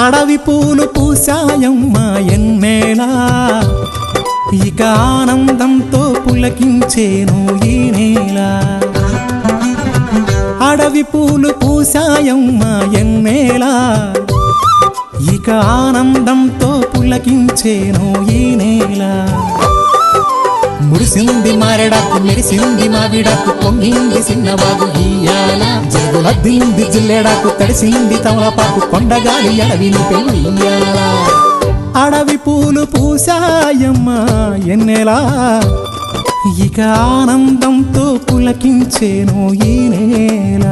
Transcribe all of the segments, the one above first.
అడవి పూలు పూసాయమ్మా ఎన్నేలా, ఇక ఆనందంతో పులకించేను ఈ నేల. అడవి పూలు పూసాయమ్మా ఎన్నేలా, ఇక ఆనందంతో పులకించేను ఈ నేల. మురిసింది మారెడాకు, మెరిసింది మావిడాకు, పొంగింది సిన్నవాగు ఇయ్యాల. జరుగులద్దింది జిల్లెడాకు, తడిసింది తమలపాకు, కొండగాలి అడవిని పెయ్యాల. అడవి పూలు పూసాయమ్మా ఎన్నెలా, ఇక ఆనందంతో పులకించేను ఈ నేల.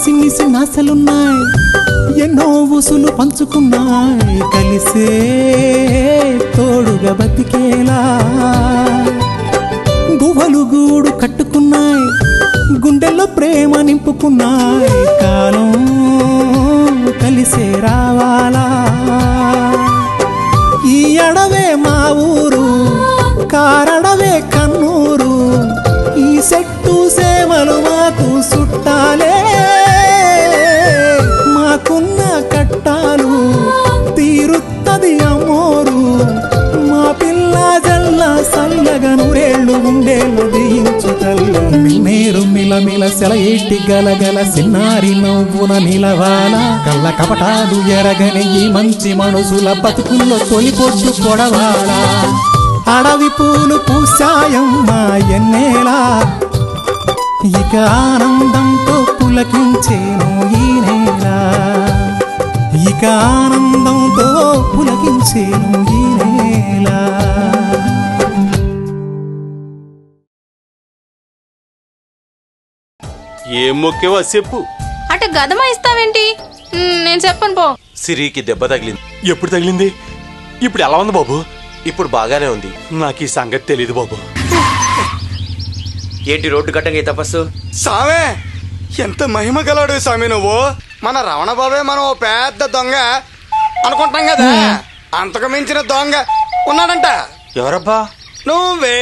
సిన్ని సిన్నాసలున్నాయి, ఎన్నో ఊసులు పంచుకున్నాయి, కలిసే తోడుగా బతికేలా. గువ్వలు గూడు కట్టుకున్నాయి, గుండెల్లో ప్రేమ నింపుకున్నాయి, కాలం కలిసే రావాలా. ఈ అడవే మా ఊరు, కారడవే కన్నూరు, ఈ చెట్టు సేమలు మాకు చుట్టాలే. మాకున్న కట్టాలు తీరుత్తది అమ్మోరు, మా పిల్ల జల్ల సల్లగా నూరేళ్ళు ఉండేళ్ళు దీయించు తల్లి. నీరు మిలమిల సెలయేటి గలగల సిన్నారి నవ్వున నిలవాల. కళ్ళ కపటాలు ఎరగని ఈ మంచి మనసుల బతుకుల్లో తొలి పొద్దు పొడవాల. అడవి పూలు పూసాయమ్మా ఎన్నేలా, ఇక ఆనందంతో పులకించేను ఈ నేల. ఇక ఆనందంతో పులకించేను ఈ నేల. ఏం మొక్కేవా చెప్పు. అట గదమ ఇస్తావేంటి? నేను చెప్పను పో. సిరికి దెబ్బ తగిలింది. ఎప్పుడు తగిలింది? ఇప్పుడు ఎలా ఉంది బాబు? ఇప్పుడు బాగానే ఉంది. నాకు ఈ సంగతి తెలీదు బాబు. ఏంటి రోడ్డు కట్టంగా తపస్సు? సామే, ఎంత మహిమ గలడు సామి నువ్వు. మన రమణ బాబే మనం ఓ పెద్ద దొంగ అనుకుంటాం కదా, అంతకు మించిన దొంగ ఉన్నాడంట. ఎవరబ్బా? నువ్వే.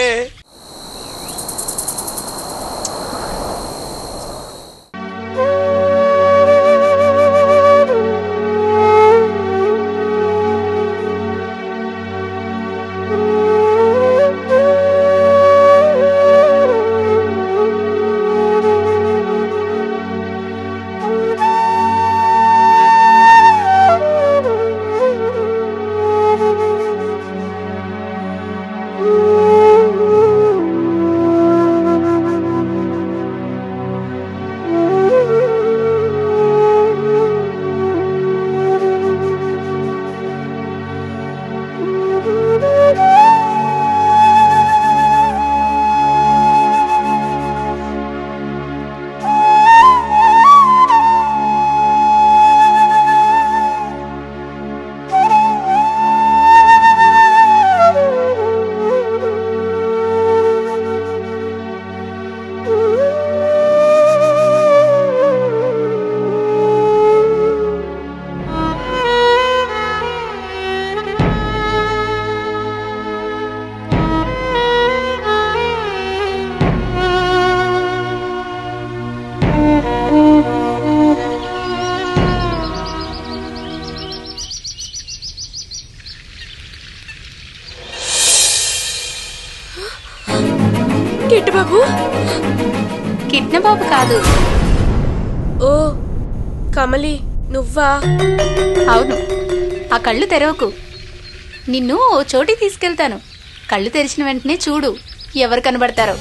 బాబు? కిట్న బాబు కాదు. ఓ కమలి, నువ్వా? అవును. ఆ కళ్ళు తెరవకు. నిన్ను ఓ చోటికి తీసుకెళ్తాను. కళ్ళు తెరిచిన వెంటనే చూడు ఎవరు కనబడతారో.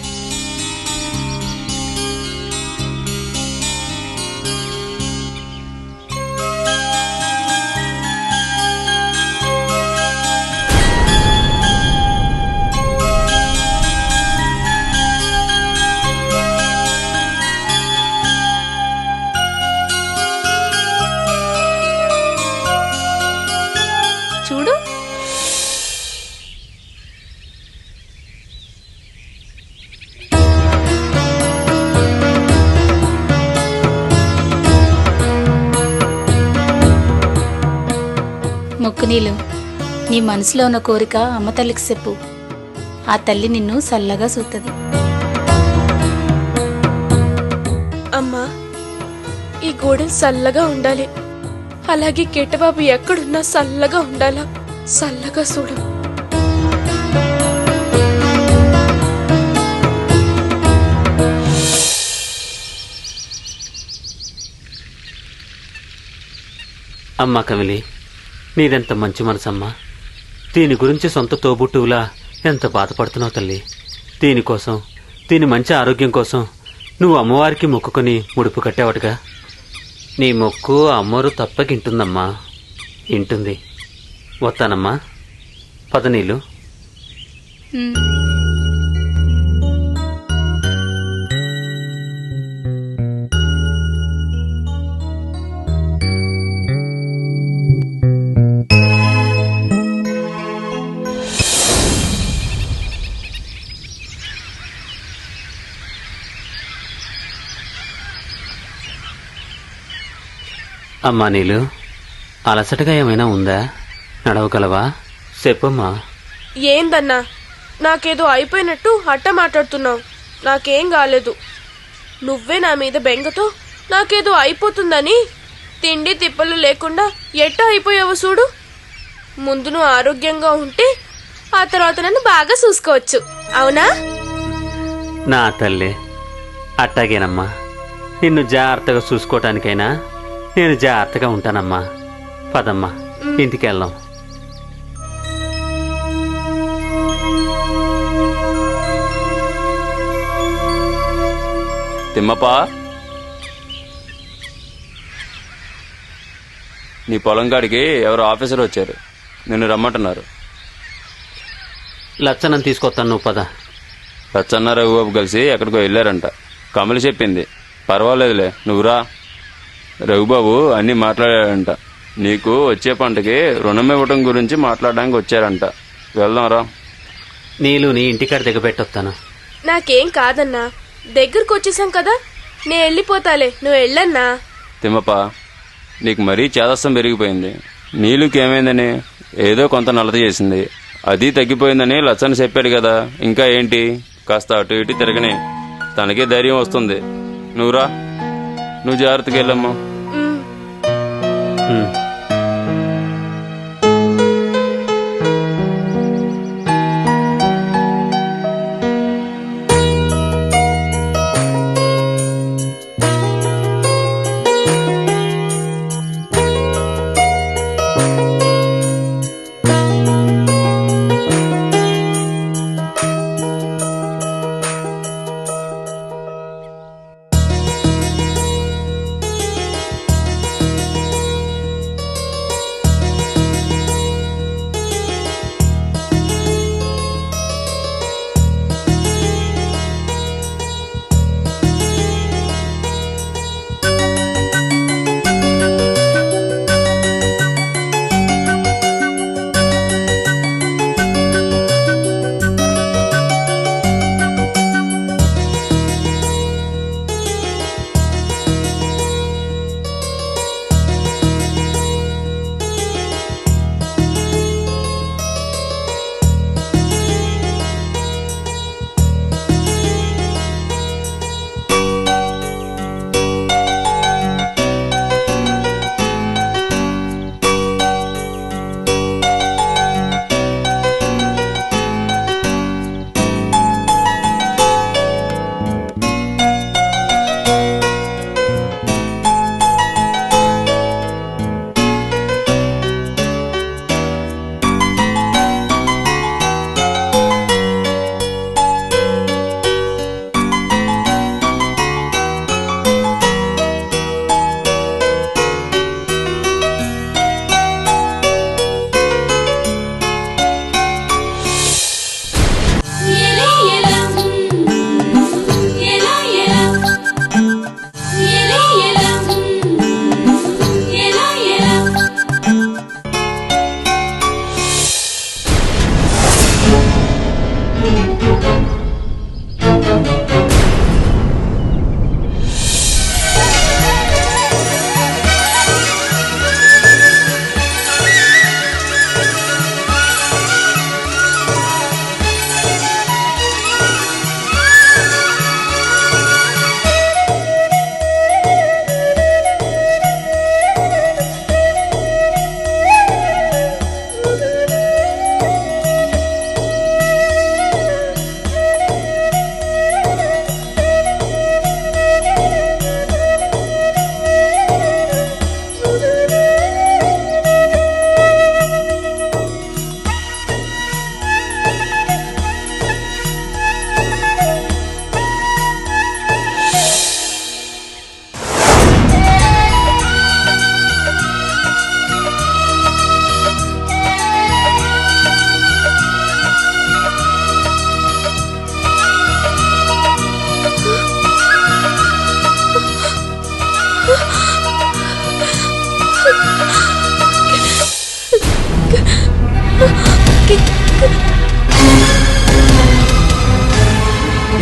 చూడు. మొక్కు నీళ్ళు, నీ మనసులో ఉన్న కోరిక అమ్మ తల్లికి చెప్పు. ఆ తల్లి నిన్ను సల్లగా చూస్తుంది. అమ్మా, ఈ గోడెలు చల్లగా ఉండాలి. అలాగే కిట్టబాబు ఎక్కడున్నా చల్లగా ఉండాలా. చల్లగా చూడు. అమ్మా కమిలి, నీదెంత మంచి మనసమ్మా. దీని గురించి సొంత తోబుట్టువులా ఎంత బాధపడుతున్నావు తల్లి. దీనికోసం, దీని మంచి ఆరోగ్యం కోసం నువ్వు అమ్మవారికి మొక్కుకొని ముడుపు కట్టావటగా. నీ మొక్కు అమ్మోరు తప్పకింటుందమ్మా. ఇంటుంది. వస్తానమ్మా. పద నీళ్ళు. ఉమ్. అమ్మా నీళ్ళు, అలసటగా ఏమైనా ఉందా? నడవగలవా? చెప్పమ్మా. ఏందన్నా, నాకేదో అయిపోయినట్టు హట్ట మాట్లాడుతున్నావు. నాకేం కాలేదు. నువ్వే నా మీద బెంగతో నాకేదో అయిపోతుందని తిండి తిప్పలు లేకుండా ఎట్టా అయిపోయావు చూడు. ముందు నువ్వు ఆరోగ్యంగా ఉంటే ఆ తర్వాత నన్ను బాగా చూసుకోవచ్చు. అవునా? నా తల్లి, అట్టాగేనమ్మా. నిన్ను జాగ్రత్తగా చూసుకోవటానికైనా నేను జాగ్రత్తగా ఉంటానమ్మా. పదమ్మా, ఇంటికి వెళ్దాం. తిమ్మప్ప, నీ పొలం కాడికి ఎవరో ఆఫీసర్ వచ్చారు. నిన్ను రమ్మంటున్నారు. లచ్చనం తీసుకొస్తాను, నువ్వు పద. రచ్చన్న రఘుబాబు కలిసి ఎక్కడికో వెళ్ళారంట. కమలి చెప్పింది. పర్వాలేదులే, నువ్వురా. రఘుబాబు అన్నీ మాట్లాడాడంట. నీకు వచ్చే పంటకి రుణం ఇవ్వటం గురించి మాట్లాడడానికి వచ్చారంట. వెళ్దాంరా. నీళ్ళు నీ ఇంటికాడ దిగబెట్టొస్తాను. నాకేం కాదన్నా, దగ్గరకు వచ్చేసాం కదా. నేను వెళ్ళిపోతాలే, నువ్వు వెళ్ళన్నా. తిమ్మప్ప, నీకు మరీ చేదస్తం పెరిగిపోయింది. నీళ్ళకి ఏమైందని ఏదో కొంత నలత చేసింది. అది తగ్గిపోయిందని లచ్చని చెప్పాడు కదా. ఇంకా ఏంటి, కాస్త అటు ఇటు తిరగని, తనకే ధైర్యం వస్తుంది. నువ్వురా, నువ్వు జాగ్రత్తగా వెళ్ళమ్మా. ఉమ్.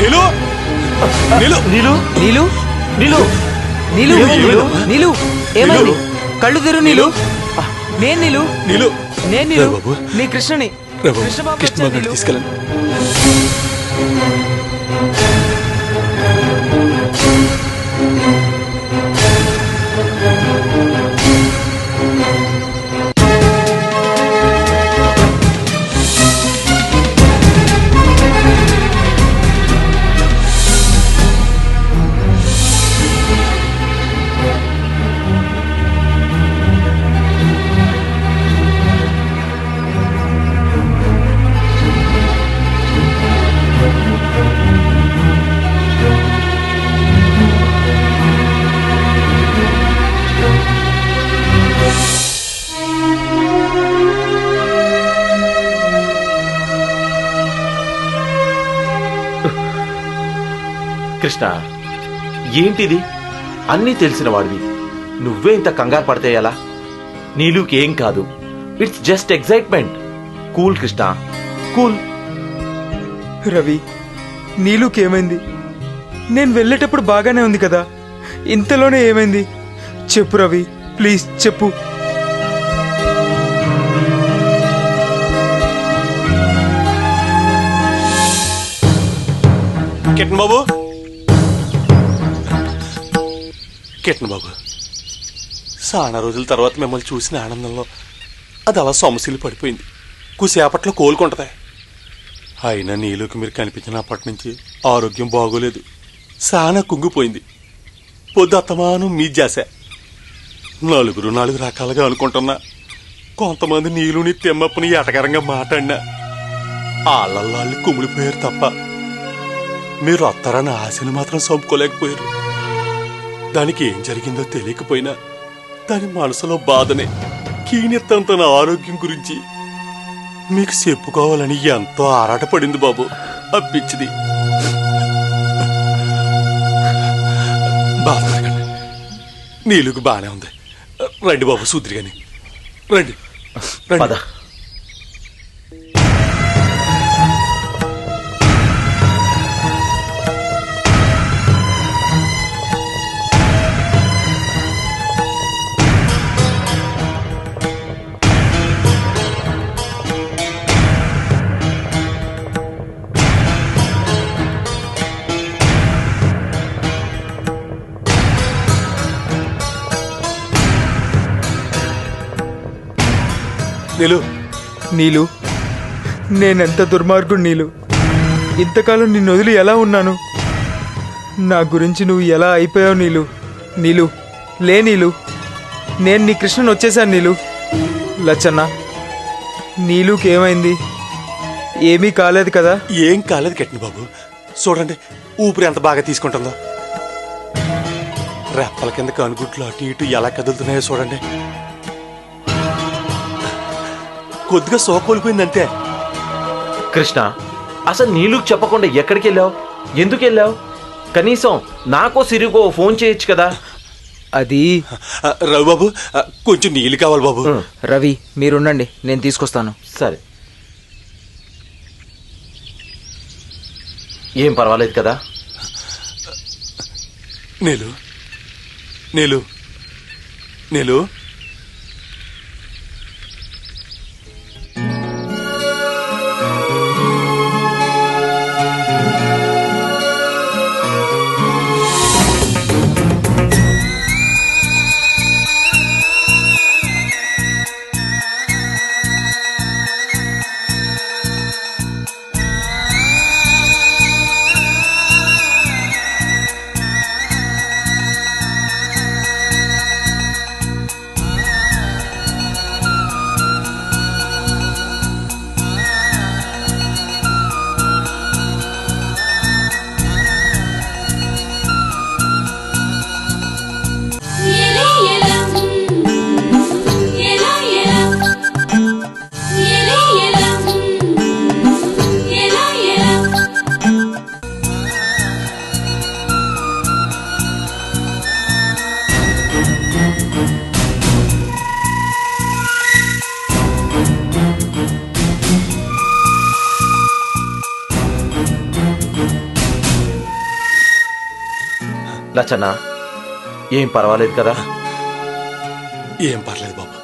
నీలు నీలు నీలు నీలు నీలు నీలు నీలు నీలు ఏమైంది? కళ్ళు తెరు నీలు. నేను నీలు. నీలు నేను నీలు. రా బాబు. నీ కృష్ణని. రా బాబు, కృష్ణబాబు కృష్ణబాబు వచ్చాడు, నీలు. తీసుకెళ్ళండి. కృష్ణ, ఏంటిది? అన్నీ తెలిసిన వాడివి నువ్వే ఇంత కంగారు పడితే ఎలా? నీలుకి ఏం కాదు. It's just excitement. Cool Krishna, cool. Ravi, నీలుకి ఏమైంది? నేను వెళ్ళేటప్పుడు బాగానే ఉంది కదా, ఇంతలోనే ఏమైంది? చెప్పు రవి, ప్లీజ్ చెప్పు. కిరణ్ బాబు, కిరణ్ బాబు, చాలా రోజుల తర్వాత మిమ్మల్ని చూసిన ఆనందంలో అది అలా సొమసిల్లి పడిపోయింది. కుసేపట్లో కోలుకుంటది. అయినా నీలోకి మీరు కనిపించినప్పటి నుంచి ఆరోగ్యం బాగోలేదు. చాలా కుంగిపోయింది. పొద్దు అత్తమాను మీ జాసే. నలుగురు నాలుగు రకాలుగా అనుకుంటున్నా. కొంతమంది నీలుని తెమ్మప్పని ఎటకరంగా మాట్లాడినా ఆళ్ళల్లాళ్ళు కుమిలిపోయారు తప్ప మీరు వస్తారన్న ఆశని మాత్రం చంపుకోలేకపోయారు. దానికి ఏం జరిగిందో తెలియకపోయినా దాని మనసులో బాధనే కీనెత్తంత నా ఆరోగ్యం గురించి మీకు చెప్పుకోవాలని ఎంతో ఆరాటపడింది బాబు. అప్పించింది. బాధపడకండి, నీలుగు బానే ఉంది. రండి బాబు సూద్రి గాని, రండి రండి. నీలు, నీలు, నేనెంత దుర్మార్గుడు నీలు. ఇంతకాలం నిన్ను వదిలి ఎలా ఉన్నాను? నా గురించి నువ్వు ఎలా అయిపోయావు నీలు. నీలు, లే నీలు, నేను నీ కృష్ణను వచ్చేసాను నీలు. లచ్చన్న, నీలుకి ఏమైంది? ఏమీ కాలేదు కదా? ఏం కాలేదు కిరణ్ బాబు. చూడండి ఊపిరి ఎంత బాగా తీసుకుంటుందో. రెప్పల కింద కనుగుట్లు అటు ఇటు ఎలా కదులుతున్నాయో చూడండి. కొద్దిగా సోకోలిపోయిందంతే. కృష్ణ, అసలు నీలుకి చెప్పకుండా ఎక్కడికి వెళ్ళావు? ఎందుకు వెళ్ళావు? కనీసం నాకో సిరిగో ఫోన్ చేయొచ్చు కదా. అది రవి బాబు, కొంచెం నీళ్ళు కావాలి బాబు. రవి, మీరుండండి, నేను తీసుకొస్తాను. సరే, ఏం పర్వాలేదు కదా? నీలు నీలు నీలు లచ్చన్న ఏం పర్వాలేదు కదా? ఏం పర్లేదు బాబు,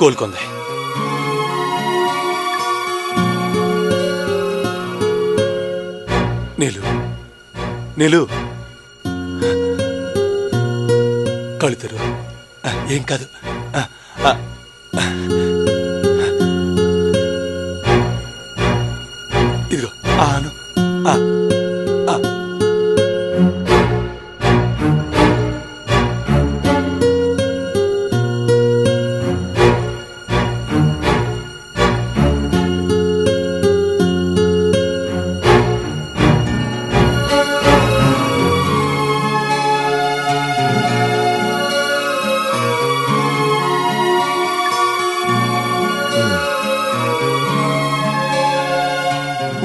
కోలుకుంది. నీలు నీలు కళ్ళు తెరువు. ఏం కాదు. ఇదిగో ఆను.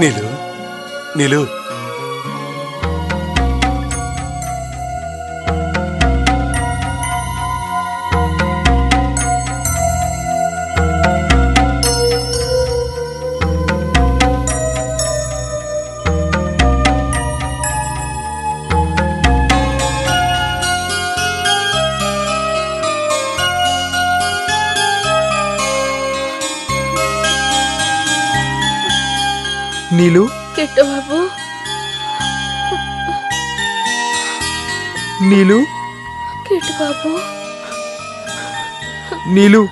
నీలు నీలు నీలు, కిట్టు బాబు, నీలు, కిట్టు బాబు, నీలు.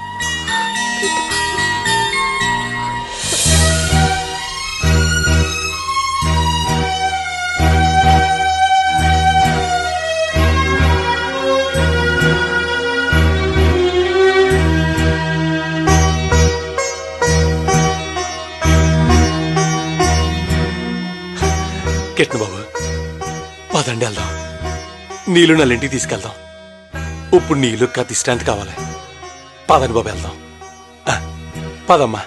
కిట్ను బాబు, పదండి వెళ్దాం. నీళ్ళు నల్లింటికి తీసుకెళ్దాం. ఇప్పుడు నీళ్ళు విశ్రాంతి కావాలి. పదండి బాబు వెళ్దాం. పదమ్మా.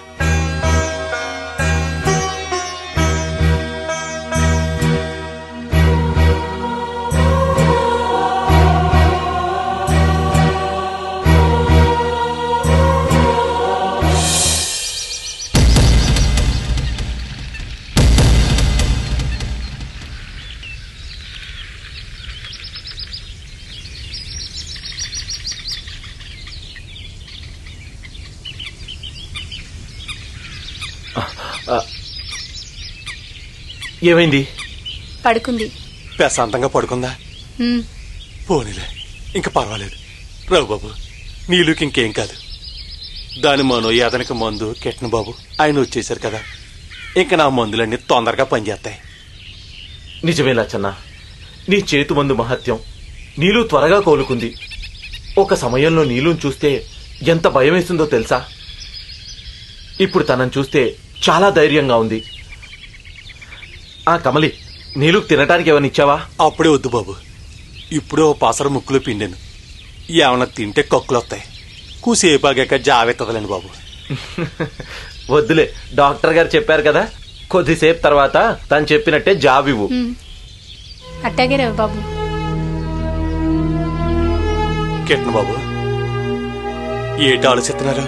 ఏమైంది? పడుకుంది. ప్రశాంతంగా పడుకుందా? ఉమ్, పోనీలే, ఇంక పర్వాలేదు. రావు బాబు, నీళ్ళకి ఇంకేం కాదు. దాని మనో యాదనకి మందు కిట్ను బాబు ఆయన వచ్చేసారు కదా, ఇంక నా మందులన్నీ తొందరగా పనిచేస్తాయి. నిజమే లచ్చన్న, నీ చేతు మందు మహత్యం. నీలు త్వరగా కోలుకుంది. ఒక సమయంలో నీలుని చూస్తే ఎంత భయం వేస్తుందో తెలుసా? ఇప్పుడు తనని చూస్తే చాలా ధైర్యంగా ఉంది. ఆ కమలి, నీలుకు తినటానికి ఏమైనా ఇచ్చావా? అప్పుడే వద్దు బాబు, ఇప్పుడే ఓ పాసర ముక్కులో పిండాను. ఏమన్నా తింటే కక్కులు వస్తాయి. కూసేపాగాక జావెత్తదలేండి బాబు. వద్దులే, డాక్టర్ గారు చెప్పారు కదా, కొద్దిసేపు తర్వాత తను చెప్పినట్టే జావివు. ఉమ్. అట్టాగే రేవు బాబు. కిట్ను బాబు, ఏటి ఆలోచిస్తున్నారు?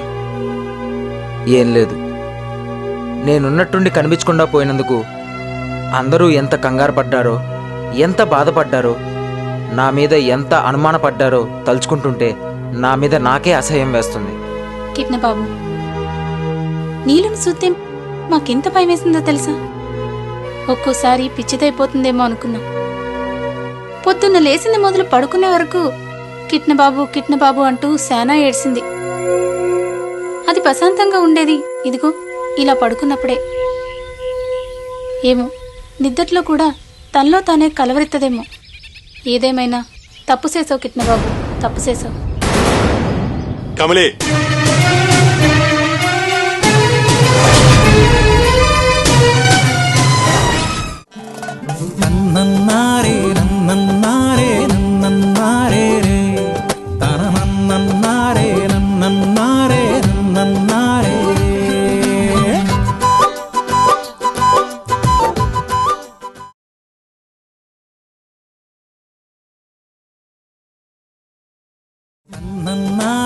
ఏం లేదు. నేనున్నట్టుండి కనిపించకుండా పోయినందుకు అందరూ ఎంత కంగారు పడ్డారో, ఎంత బాధపడ్డారో, నా మీద ఎంత అనుమానపడ్డారో తలుచుకుంటుంటే నా మీద నాకే అసహ్యం వేస్తుంది. కిట్న బాబు, నీళ్ళను చూస్తే మాకెంత భయం వేసిందో తెలుసా? ఒక్కోసారి పిచ్చిదైపోతుందేమో అనుకున్నాం. పొద్దున్న లేచింది మొదలు పడుకునే వరకు కిట్న బాబు అంటూ శానా ఏడ్చింది. అది ప్రశాంతంగా ఉండేది ఇదిగో ఇలా పడుకున్నప్పుడే. ఏమో నిద్దట్లో కూడా తనలో తానే కలవరెత్తదేమో. ఏదేమైనా తప్పు చేసావు కిట్న బాబు, తప్పు చేసావు. కమలే, నన్నన్నారే నన్నన్నారే నన్నన్నారే రే తన నన్నన్నారే నన్నన్నారే నన్నన్నారే. నన్నన్నారే